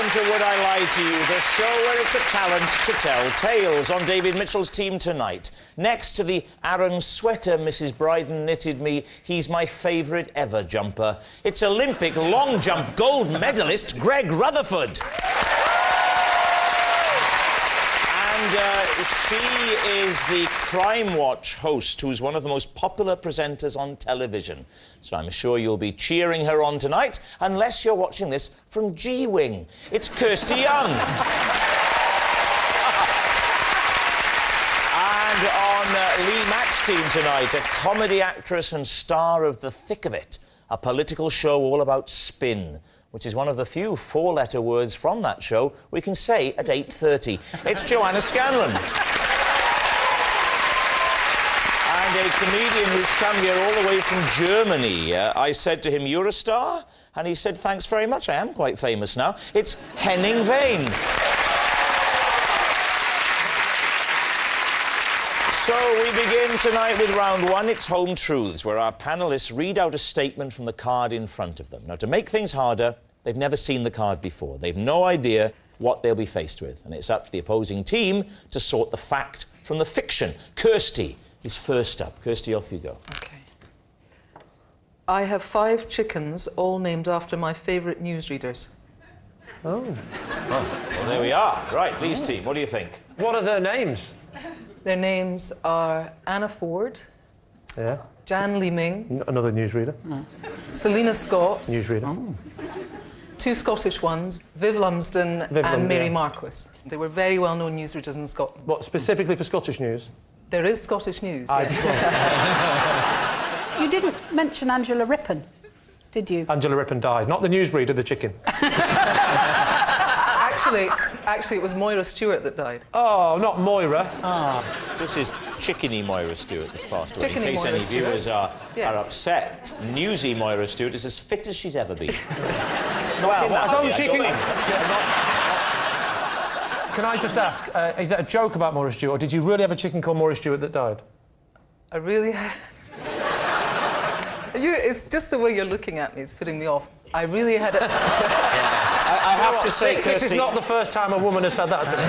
welcome to Would I Lie to You, the show where it's a talent to tell tales. On David Mitchell's team tonight, next to the Aran sweater Mrs. Bryden knitted me, he's my favourite ever jumper. It's Olympic long jump gold medalist Greg Rutherford. And she is the Crime Watch host, who's one of the most popular presenters on television. So I'm sure you'll be cheering her on tonight, unless you're watching this from G-Wing. It's Kirsty Young. And on Lee Mack's team tonight, a comedy actress and star of The Thick of It, a political show all about spin, which is one of the few four-letter words from that show we can say at 8:30. It's Joanna Scanlon. And a comedian who's come here all the way from Germany. I said to him, "You're a star?" And he said, "Thanks very much, I am quite famous now." It's Henning Wehn. So we begin tonight with round one. It's Home Truths, where our panellists read out a statement from the card in front of them. Now, to make things harder, they've never seen the card before. They've no idea what they'll be faced with. And it's up to the opposing team to sort the fact from the fiction. Kirsty is first up. Kirsty, off you go. OK. I have 5 chickens, all named after my favourite newsreaders. Oh. Well, there we are. Right, Lee's team, what do you think? What are their names? Their names are Anna Ford, Yeah. Jan Leeming, Another newsreader. Selina Scott, Newsreader. 2 Scottish ones, Viv Lumsden and Mary yeah. Marquis. They were very well-known newsreaders in Scotland. What, specifically for Scottish news? There is Scottish news, I- yes. You didn't mention Angela Rippon, did you? Angela Rippon died. Not the newsreader, the chicken. Actually, it was Moira Stewart that died. Oh, not Moira. This is Chickeny Moira Stewart that's passed away. Chickeny In case Moira any Stewart. viewers are Yes. upset, Newsy Moira Stewart is as fit as she's ever been. Well, as long as she can... Yeah, Can I just ask, is that a joke about Moira Stewart, or did you really have a chicken called Moira Stewart that died? I really... It's just the way you're looking at me is putting me off. I really had a... I have to say, Kirsty... This is not the first time a woman has said that to me.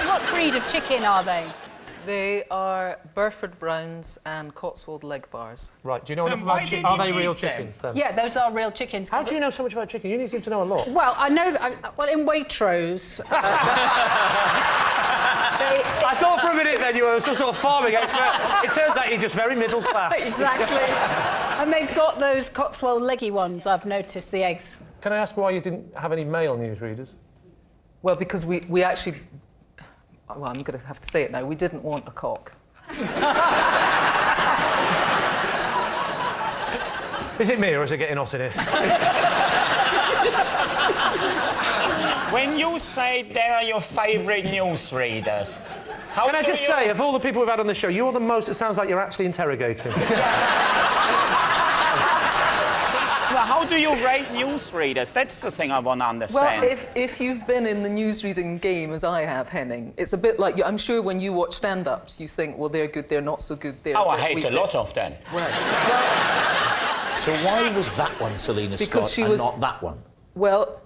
What breed of chicken are they? They are Burford Browns and Cotswold Leg Bars. Right, do you know enough about chickens? Are they real chickens, then? Yeah, those are real chickens. How do you know so much about chicken? You seem to know a lot. Well, I know that... well, in Waitrose... I thought for a minute then you were some sort of farming expert. It turns out you're just very middle class. Exactly. And they've got those Cotswold leggy ones, I've noticed, the eggs. Can I ask why you didn't have any male newsreaders? Well, because we actually... Well, I'm going to have to say it now. We didn't want a cock. Is it me or is it getting hot in here? When you say they are your favourite newsreaders, how Can I just say, of all the people we've had on the show, you're the most... It sounds like you're actually interrogating. Well, how do you rate newsreaders? That's the thing I want to understand. Well, if you've been in the newsreading game as I have, Henning, it's a bit like... I'm sure when you watch stand-ups, you think, well, they're good, they're not so good, they're... Oh, I hate a lot of them. Well, So why was that one Selina Scott and not that one? well,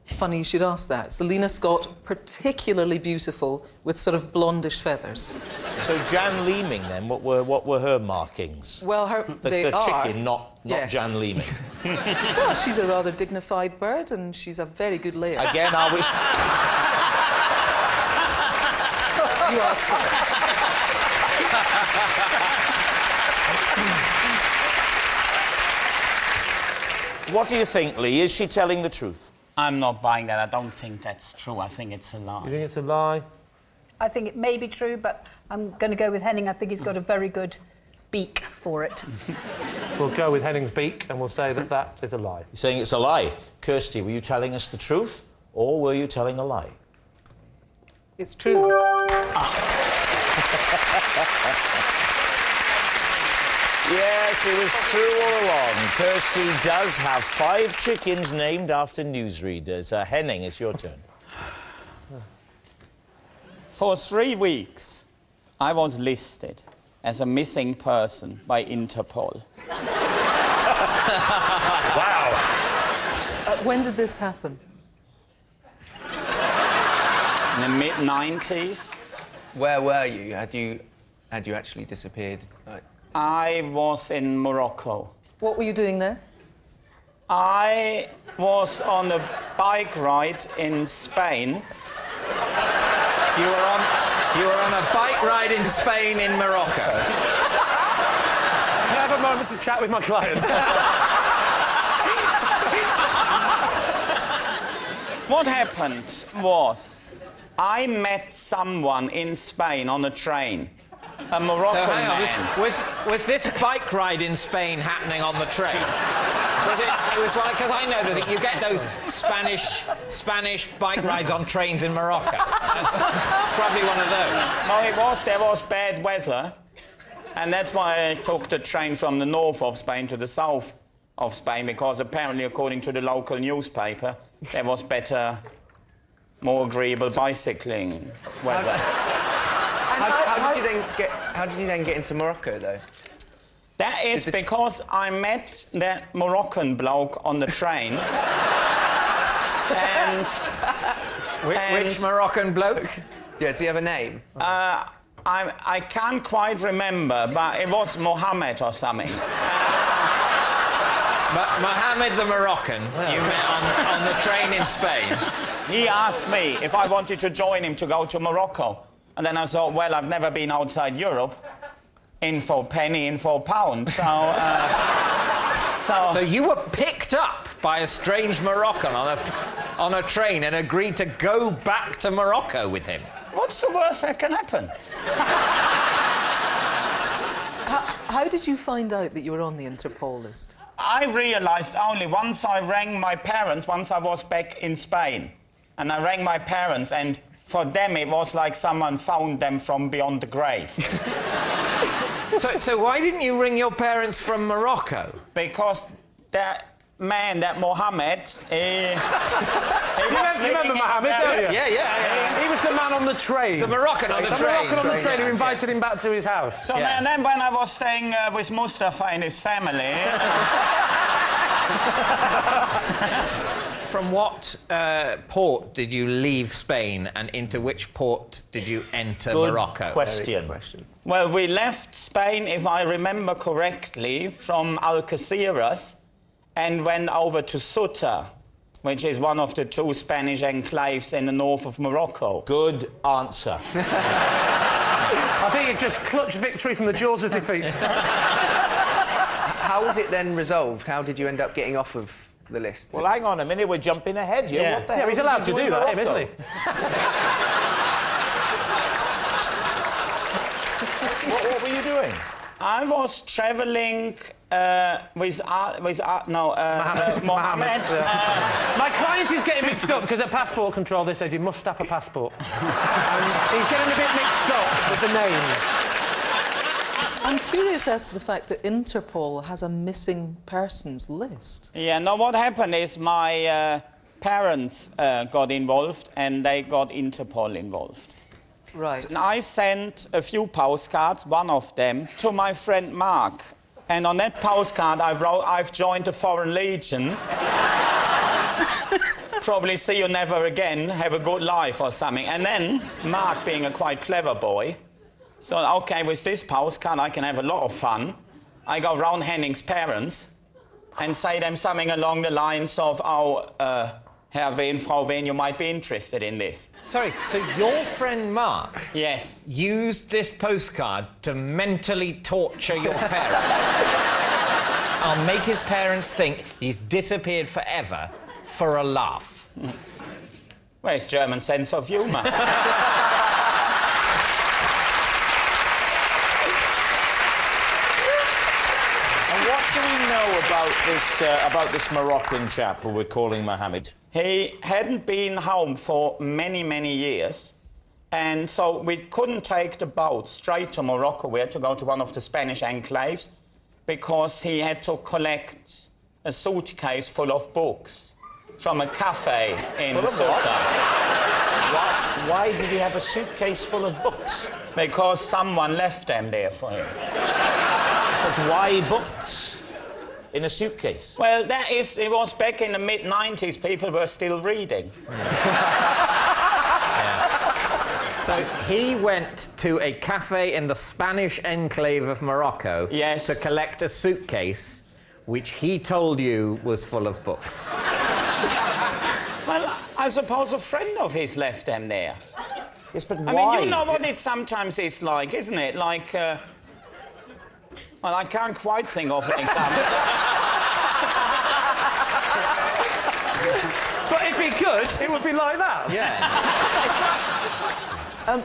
funny you should ask that. Selina Scott, particularly beautiful, with sort of blondish feathers. So Jan Leeming, then, what were her markings? Well, The chicken, not Yes. Jan Leeming. Well, she's a rather dignified bird, and she's a very good layer. Again, are we... You asked for it. What do you think, Lee? Is she telling the truth? I'm not buying that. I don't think that's true. I think it's a lie. You think it's a lie? I think it may be true, but I'm going to go with Henning. I think he's got a very good beak for it. We'll go with Henning's beak and we'll say that that is a lie. You're saying it's a lie. Kirsty, were you telling us the truth, or were you telling a lie? It's true. Yes, it was true all along. Kirsty does have 5 chickens named after newsreaders. Henning, it's your turn. For 3 weeks, I was listed as a missing person by Interpol. Wow! When did this happen? In the mid-90s. Where were you? Had you actually disappeared? Like... I was in Morocco. What were you doing there? I was on a bike ride in Spain. You were on a bike ride in Spain in Morocco. Can I have a moment to chat with my client? What happened was, I met someone in Spain on a train, a Moroccan So hang on, man. was this bike ride in Spain happening on the train? It was like, because I know that you get those Spanish bike rides on trains in Morocco. It's probably one of those. No, there was bad weather, and that's why I took the train from the north of Spain to the south of Spain, because apparently, according to the local newspaper, there was better, more agreeable bicycling weather. How did you then get into Morocco, though? That is because I met that Moroccan bloke on the train. and Which Moroccan bloke? Yeah, does he have a name? I can't quite remember, but it was Mohammed or something. Mohammed the Moroccan, you met on the train in Spain. He asked me if I wanted to join him to go to Morocco. And then I thought, well, I've never been outside Europe. In for penny, in for pound. So you were picked up by a strange Moroccan on a train and agreed to go back to Morocco with him. What's the worst that can happen? How did you find out that you were on the Interpol list? I realised only once I rang my parents, once I was back in Spain. And I rang my parents, and for them it was like someone found them from beyond the grave. So why didn't you ring your parents from Morocco? Because that man, that Mohammed, he You remember Mohammed, don't you? Yeah. He was the man on the train. The Moroccan on the train. Moroccan on the train who invited him back to his house. So Yeah. and then when I was staying with Mustafa and his family... From what port did you leave Spain and into which port did you enter Good Morocco? question. Well, we left Spain, if I remember correctly, from Algeciras and went over to Ceuta, which is one of the two Spanish enclaves in the north of Morocco. Good answer. I think you've just clutched victory from the jaws of defeat. How was it then resolved? How did you end up getting off of the list? Well, hang on a minute, we're jumping ahead here. Yeah. What the Yeah, hell he's did allowed you to in do that, Morocco? isn't he? What were you doing? I was travelling with Mohammed. My client is getting mixed up because at passport control they said you must have a passport. And he's getting a bit mixed up with the names. I'm curious as to the fact that Interpol has a missing persons list. Yeah, no, what happened is my parents got involved and they got Interpol involved. Right. And I sent a few postcards, one of them, to my friend Mark. And on that postcard I wrote, I've joined the Foreign Legion. Probably see you never again, have a good life or something. And then, Mark, being a quite clever boy, thought, OK, with this postcard I can have a lot of fun. I go round Henning's parents and say them something along the lines of, Herr Wehn, Frau Wehn, you might be interested in this. Sorry, so your friend Mark Yes. used this postcard to mentally torture your parents? I'll make his parents think he's disappeared forever for a laugh. Where's German sense of humour? What do we know about this Moroccan chap who we're calling Mohammed? He hadn't been home for many, many years. And so we couldn't take the boat straight to Morocco. We had to go to one of the Spanish enclaves because he had to collect a suitcase full of books from a cafe in Ceuta. Why did he have a suitcase full of books? Because someone left them there for him. But why books? in a suitcase? Well, it was back in the mid-90s, people were still reading. So he went to a cafe in the Spanish enclave of Morocco Yes. to collect a suitcase which he told you was full of books. Well, I suppose a friend of his left them there. Yes, but I why? mean, you know what it sometimes is like, isn't it? Like, well, I can't quite think of an example. But if he could, it would be like that. Yeah.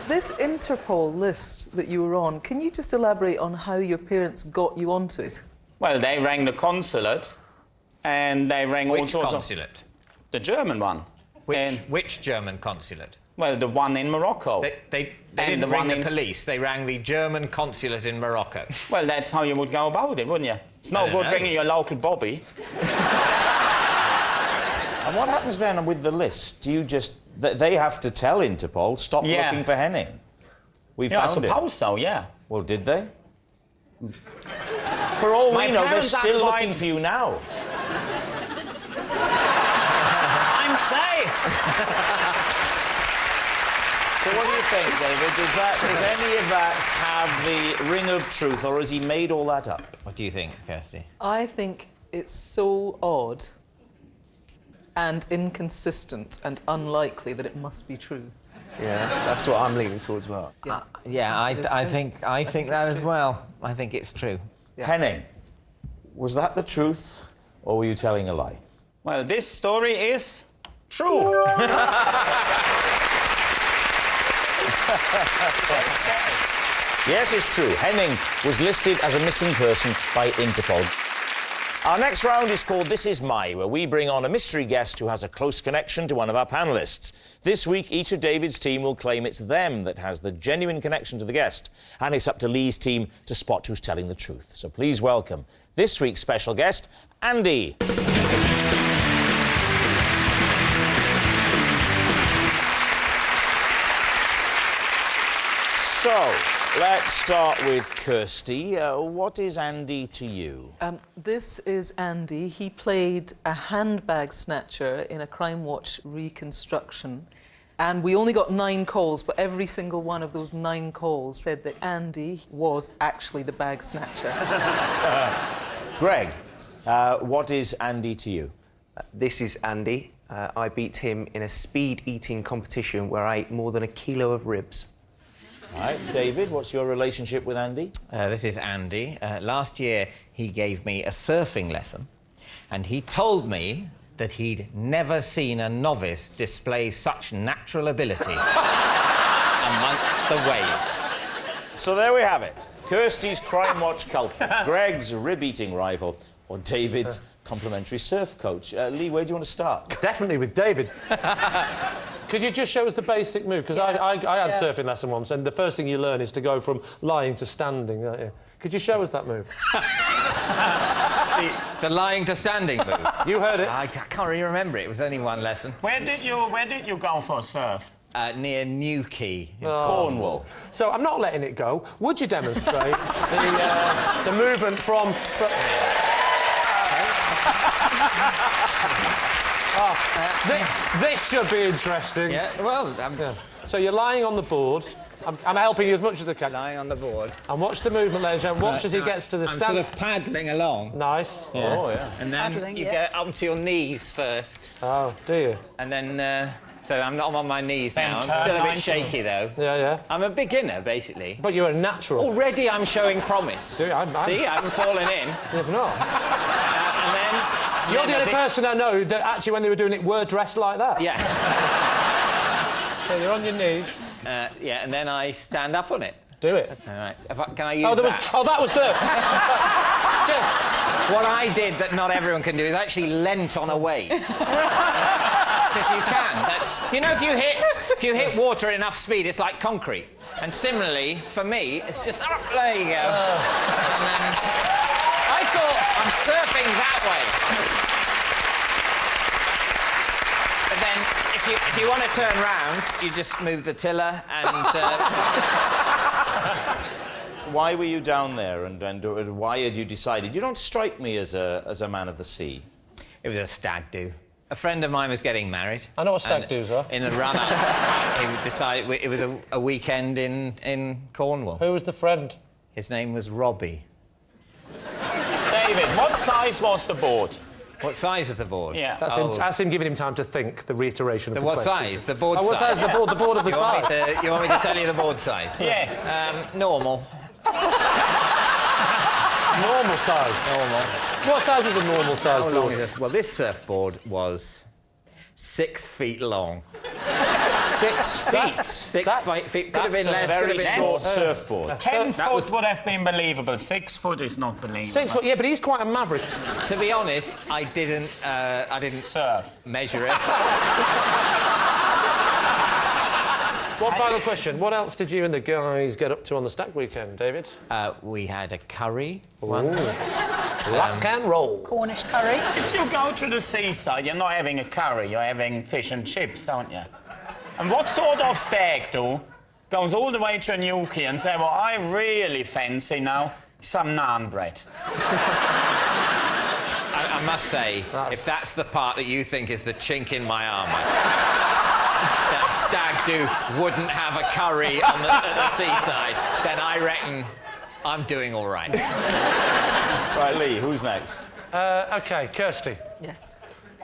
This Interpol list that you were on, can you just elaborate on how your parents got you onto it? Well, they rang the consulate, and they rang all Which sorts consulate? of... The German one. And, Which German consulate? well, the one in Morocco. They And didn't the ring one the in- police. They rang the German consulate in Morocco. Well, that's how you would go about it, wouldn't you? It's no I don't good know. ringing your local bobby. And what happens then with the list? Do you just... They have to tell Interpol, stop Yeah. looking for Henning. We Yeah, I found him. suppose so, yeah. Well, did they? For all My we know, they're parents are still quite- looking for you now. I'm safe! So what do you think, David? Does any of that have the ring of truth, or has he made all that up? What do you think, Kirsty? I think it's so odd and inconsistent and unlikely that it must be true. Yeah, that's what I'm leaning towards as well. Yeah. I think that as well. I think it's true. Henning, was that the truth, or were you telling a lie? Well, this story is true. Yes, it's true. Henning was listed as a missing person by Interpol. Our next round is called This Is My, where we bring on a mystery guest who has a close connection to one of our panellists. This week, each of David's team will claim it's them that has the genuine connection to the guest, and it's up to Lee's team to spot who's telling the truth. So please welcome this week's special guest, Andy. So, let's start with Kirsty. What is Andy to you? This is Andy. He played a handbag snatcher in a Crime Watch reconstruction. And we only got 9 calls, but every single one of those 9 calls said that Andy was actually the bag snatcher. Greg, what is Andy to you? This is Andy. I beat him in a speed eating competition where I ate more than 1 kilo of ribs. All right, David, what's your relationship with Andy? This is Andy. Last year, he gave me a surfing lesson, and he told me that he'd never seen a novice display such natural ability amongst the waves. So there we have it. Kirsty's Crime Watch culprit, Greg's rib-eating rival, or David's complimentary surf coach. Lee, where do you want to start? Definitely with David. Could you just show us the basic move? Because I had a surfing lesson once, and the first thing you learn is to go from lying to standing, don't you? Could you show us that move? The lying to standing move. You heard it. I can't really remember it. It was only one lesson. Where did you go for a surf? Near Newquay. Cornwall. So I'm not letting it go. Would you demonstrate the movement from... This should be interesting. Yeah, well, I'm So you're lying on the board. I'm helping you as much as I can. lying on the board. And watch the movement, ladies and gentlemen. Watch as he gets to the I'm stand. sort of paddling along. Nice. Oh, yeah. And then Paddling, you yeah. get up to your knees first. Oh, do you? And then, so I'm not on my knees Then now. I'm turn still a bit 90. shaky, though. Yeah, yeah. I'm a beginner, basically. But you're a natural. Already I'm showing promise. Do you? I'm- See, I haven't fallen in. You've not. And then... You're the only person I know that actually, when they were doing it, were dressed like that. Yeah. So you're on your knees. Yeah, and then I stand up on it. Do it. All right. Can I use Oh, there was. that? Oh, that was the. What I did that not everyone can do is actually leant on a wave. Because you can. That's, you know, if you hit water at enough speed, it's like concrete. And similarly, for me, it's just there you go. And then I thought I'm surfing that way. But then, if you want to turn round, you just move the tiller and. why were you down there, and why had you decided? You don't strike me as a man of the sea. It was a stag do. A friend of mine was getting married. I know what stag do's are. In the run-up, he decided it was a weekend in Cornwall. Who was the friend? His name was Robbie. David, what size was the board? What size is the board? Yeah. That's him giving him time to think, the reiteration of the What question. size? The board What size size? is the board? The board of the side. You want me to tell you the board size? Yeah. Normal. Normal size. Normal. What size is a normal size How long board? is this? Well, this surfboard was 6 feet long. 6 feet. 6 feet. Could That's have been a less. Could very have been short surfboard. 10 that foot was- would have been believable. 6 foot is not believable. 6 foot, yeah, but he's quite a maverick. To be honest, I didn't Surf. measure it. One final question. What else did you and the guys get up to on the stag weekend, David? We had a curry. Rock and roll. Cornish curry. If you go to the seaside, you're not having a curry, you're having fish and chips, don't you? And what sort of stag do goes all the way to Newquay and say, well, I really fancy now some naan bread. I must say, if that's the part that you think is the chink in my armour, that stag do wouldn't have a curry on at the seaside, then I reckon I'm doing all right. Right, Lee, who's next? OK, Kirsty, Yes.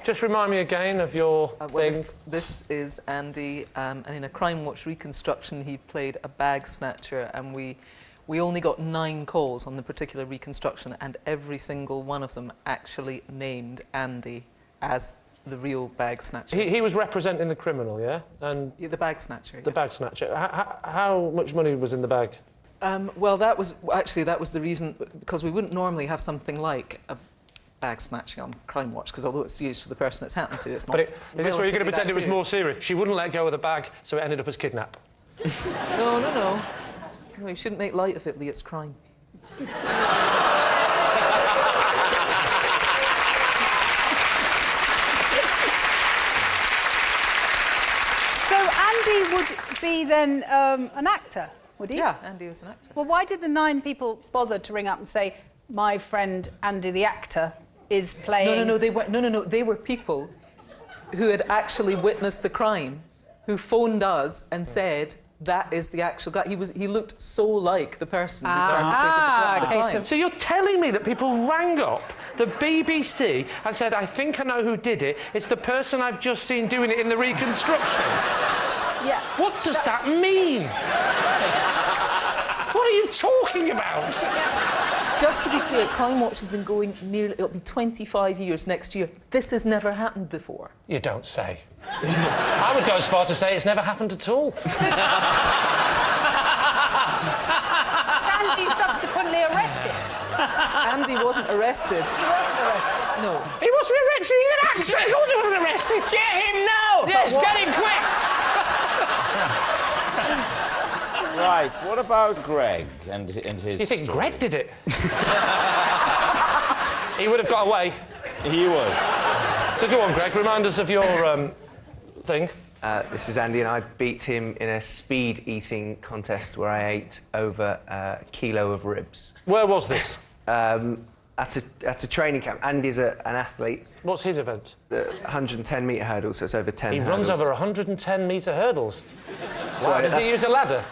just remind me again of your Well, thing. this is Andy, and in a Crime Watch reconstruction, he played a bag snatcher, and we only got 9 calls on the particular reconstruction, and every single one of them actually named Andy as the real bag snatcher. He was representing the criminal, yeah? And Yeah, the bag snatcher. the bag snatcher. How much money was in the bag? Well, that was the reason, because we wouldn't normally have something like a bag snatching on Crime Watch, because although it's serious for the person it's happened to, it's not. But is this where you're going to relatively pretend that it was more serious. serious? She wouldn't let go of the bag, so it ended up as kidnap. No. No, you shouldn't make light of it, Lee. It's crime. So Andy would be then an actor, would he? Yeah, Andy was an actor. Well, why did the 9 people bother to ring up and say, my friend Andy the actor is playing... No, they were people who had actually witnessed the crime, who phoned us and said that is the actual guy. He looked so like the person who perpetrated the crime. So you're telling me that people rang up the BBC and said, I think I know who did it. It's the person I've just seen doing it in the reconstruction. Yeah. What does that mean? What are you talking about? Just to be clear, Crime Watch has been going it'll be 25 years next year. This has never happened before. You don't say. I would go as far to say it's never happened at all. Was Andy subsequently arrested? Andy wasn't arrested. He wasn't arrested. No. He wasn't arrested, he's an actor! Of course he wasn't arrested! Get him now! Yes, get him quick! Right, what about Greg and his You think story? Greg did it? He would have got away. He would. So go on, Greg, remind us of your thing. This is Andy, and I beat him in a speed eating contest where I ate over a kilo of ribs. Where was this? At a training camp. Andy's an athlete, What's his event? the 100 metre hurdle, so it's over 10 He hurdles. runs over 110 metre hurdles. Well, Does that's- he use a ladder?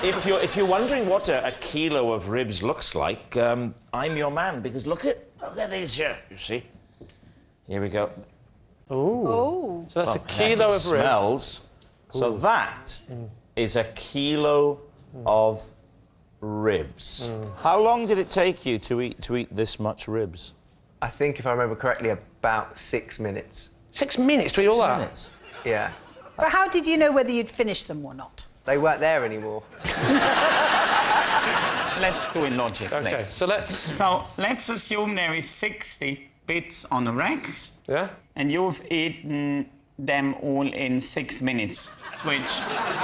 If you're wondering what a kilo of ribs looks like, I'm your man, because look at these here, you see? Here we go. Oh. So that's a Oh, kilo it of ribs. smells. So that is a kilo of ribs. How long did it take you to eat this much ribs? I think, if I remember correctly, about 6 minutes. 6 minutes to eat all 6 that? minutes. Yeah. But how did you know whether you'd finished them or not? They weren't there anymore. Let's do it logically. OK, so let's... So let's assume there is 60 bits on the racks, Yeah? and you've eaten them all in 6 minutes, which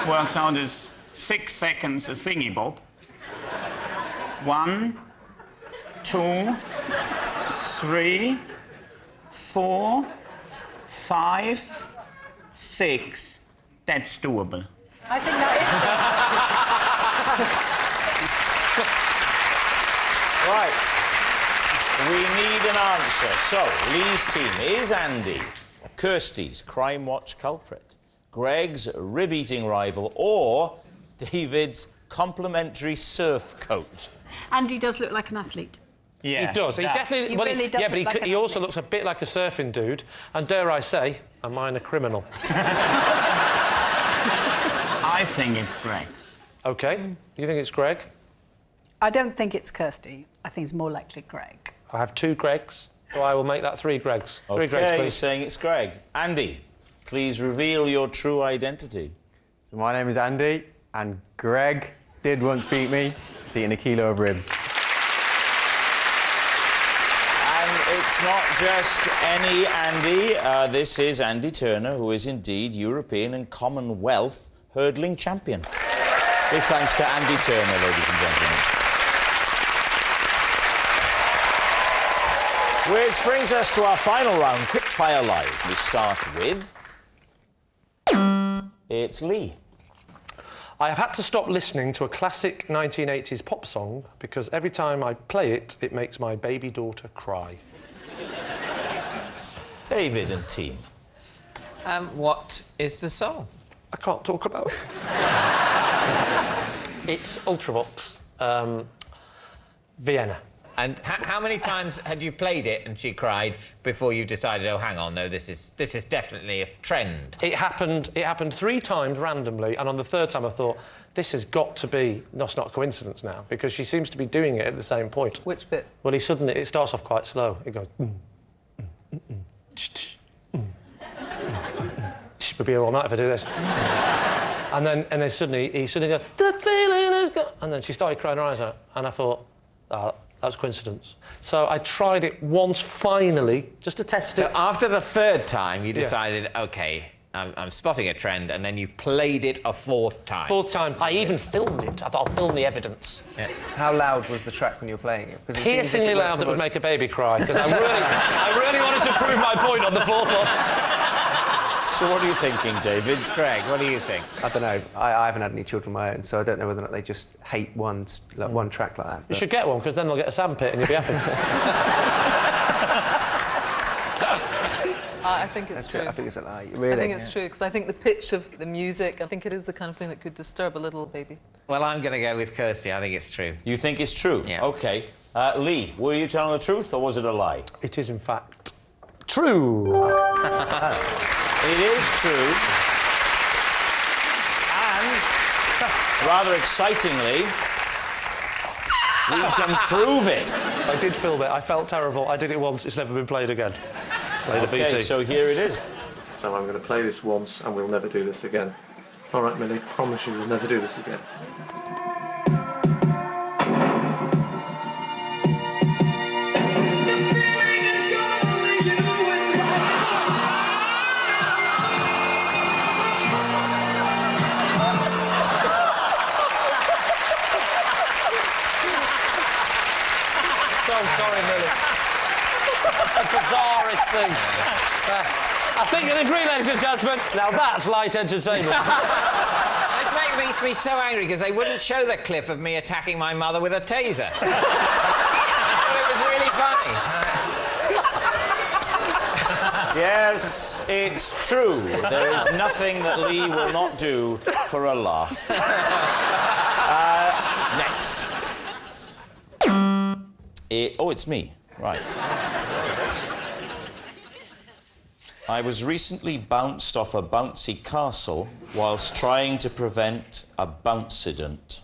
works out as 6 seconds a thingy bob. 1, 2, 3, 4, 5, 6. That's doable. I think that Right. We need an answer. So, Lee's team is Andy, Kirsty's Crime Watch culprit, Greg's rib-eating rival, or David's complimentary surf coach. Andy does look like an athlete. Yeah. He does. He definitely. He well, really does yeah, but look like he an also athlete. looks a bit like a surfing dude, and dare I say, a minor criminal. I think it's Greg. OK, you think it's Greg? I don't think it's Kirsty. I think it's more likely Greg. I have 2 Gregs, so I will make that 3 Gregs. 3 Gregs, Okay, please. saying it's Greg. Andy, please reveal your true identity. So my name is Andy, and Greg did once beat me to eating a kilo of ribs. And it's not just any Andy. This is Andy Turner, who is indeed European and Commonwealth hurdling champion. Big thanks to Andy Turner, ladies and gentlemen. Which brings us to our final round, quick-fire lies. We start with... It's Lee. I have had to stop listening to a classic 1980s pop song because every time I play it, it makes my baby daughter cry. David and team. What is the song? I can't talk about it. It's Ultravox, Vienna. And how many times had you played it and she cried before you decided, oh, hang on, no, this is definitely a trend? It happened 3 times randomly, and on the 3rd time I thought, this has got to be... That's not a coincidence now, because she seems to be doing it at the same point. Which bit? Well, it starts off quite slow. It goes... We'll be here all night if I do this. and then suddenly, he goes, the feeling is gone... And then she started crying her eyes out, and I thought, that's coincidence. So I tried it once, finally, just to test it. So after the 3rd time, you decided, OK, I'm spotting a trend, and then you played it a 4th time. 4th time. I even filmed it. I thought I'll film the evidence. Yeah. How loud was the track when you were playing it? 'Cause it seems as if Piercingly it went loud from that would a- make a baby cry, because I really wanted to prove my point on the 4th one. So what are you thinking, David? Greg, what do you think? I don't know. I haven't had any children of my own, so I don't know whether or not they just hate one track like that. You but- should get one, because then they'll get a sandpit and you'll be happy. I think it's true. I think it's a lie. Really? I think it's true, because I think the pitch of the music, I think it is the kind of thing that could disturb a little baby. Well, I'm going to go with Kirsty. I think it's true. You think it's true? Yeah. OK. Lee, were you telling the truth, or was it a lie? It is, in fact, true. It is true. And, rather excitingly, we can prove it. I did film it. I felt terrible. I did it once. It's never been played again. Played a OK, BT. so here it is. So I'm going to play this once, and we'll never do this again. All right, Millie, promise you we'll never do this again. So sorry, Millie. That's the bizarrest thing. I think you'll agree, ladies and gentlemen. Now that's light entertainment. It makes me so angry because they wouldn't show the clip of me attacking my mother with a taser. I thought it was really funny. Yes, it's true. There is nothing that Lee will not do for a laugh. Next. It's me. Right. I was recently bounced off a bouncy castle whilst trying to prevent a bouncident.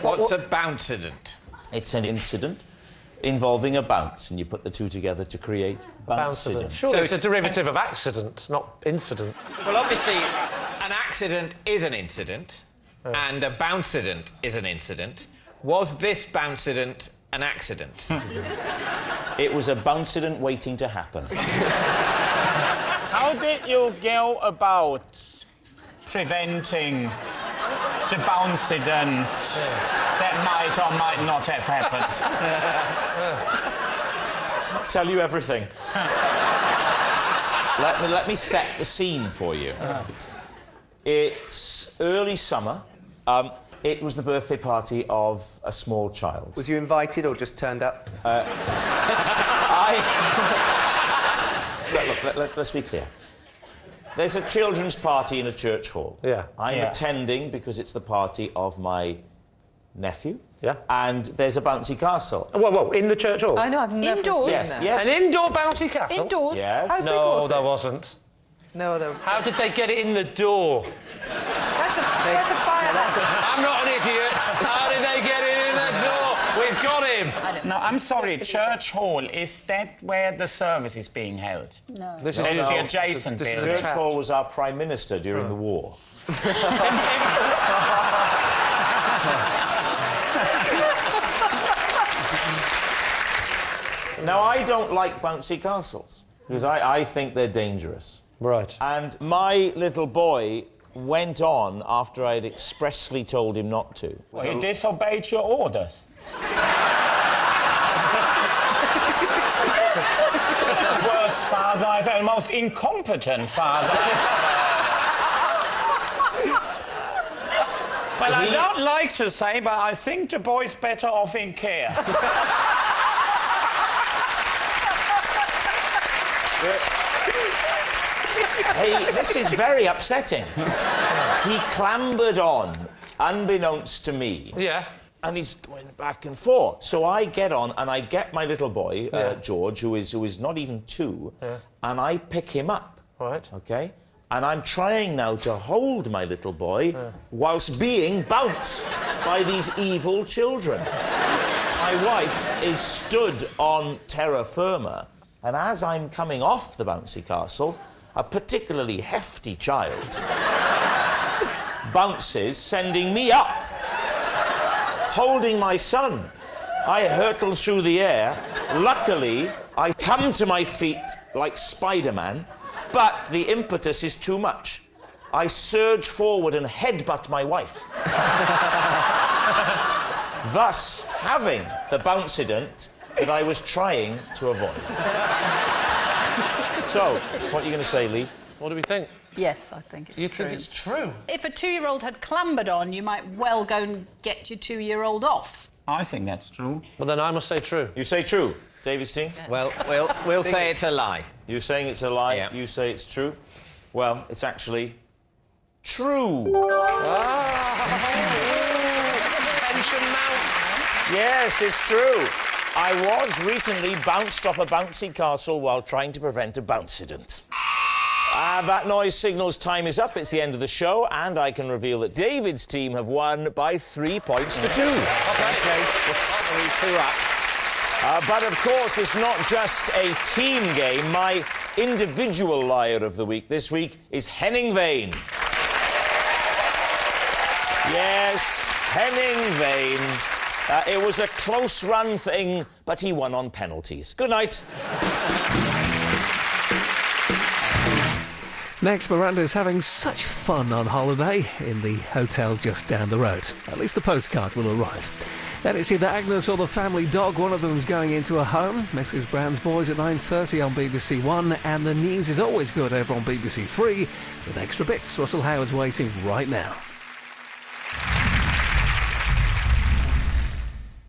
What's a bouncident? It's an incident involving a bounce, and you put the two together to create bouncident. Surely So it's a derivative of accident, not incident. Well, obviously, an accident is an incident, and a bouncident is an incident. Was this bouncident an accident? It was a bouncident waiting to happen. How did you go about preventing the bouncident that might or might not have happened? I'll tell you everything. Let me set the scene for you. It's early summer, It was the birthday party of a small child. Was you invited or just turned up? Look, let's be clear. There's a children's party in a church hall. Yeah. I'm attending because it's the party of my nephew. Yeah. And there's a bouncy castle. Whoa, in the church hall? I know, I've never Indoors? seen Yes, that. yes. An indoor bouncy castle? Indoors? Yes. How big No, was there it? wasn't. No, there... How did they get it in the door? That's a fire hazard. I'm not an idiot. How did they get it in the door? We've got him. No, I'm sorry, church hall, is that where the service is being held? No. This is That's the usual. adjacent this is building. Church Hall was our Prime Minister during the war. Now, I don't like bouncy castles, because I think they're dangerous. Right. And my little boy went on after I'd expressly told him not to. He disobeyed your orders. Worst father I've ever, most incompetent father. Well, I don't like to say, but I think the boy's better off in care. Hey, this is very upsetting. He clambered on, unbeknownst to me. Yeah. And he's going back and forth. So I get on and I get my little boy, George, who is not even 2, and I pick him up. Right. Okay? And I'm trying now to hold my little boy whilst being bounced by these evil children. My wife is stood on terra firma, and as I'm coming off the bouncy castle, a particularly hefty child bounces, sending me up. Holding my son, I hurtle through the air. Luckily, I come to my feet like Spider-Man, but the impetus is too much. I surge forward and headbutt my wife, thus having the bouncident that I was trying to avoid. So, what are you going to say, Lee? What do we think? Yes, I think it's You true. think it's true? If a 2-year-old had clambered on, you might well go and get your 2-year-old off. I think that's true. Well, then I must say true. You say true. David's team? Well, we'll say it's a lie. You're saying it's a lie. Yeah. You say it's true. Well, it's actually true. Tension mounts. Yes, it's true. I was recently bounced off a bouncy castle while trying to prevent a bouncident. That noise signals time is up. It's the end of the show, and I can reveal that David's team have won by 3 points to 2. Okay. 2 up. But of course, it's not just a team game. My individual liar of the week this week is Henning Vane. Yes, Henning Vane. It was a close run thing, but he won on penalties. Good night. Next, Miranda's having such fun on holiday in the hotel just down the road. At least the postcard will arrive. Then it's either Agnes or the family dog. One of them's going into a home. Next is Brand's Boys at 9:30 on BBC One. And the news is always good over on BBC Three with extra bits. Russell Howard's waiting right now.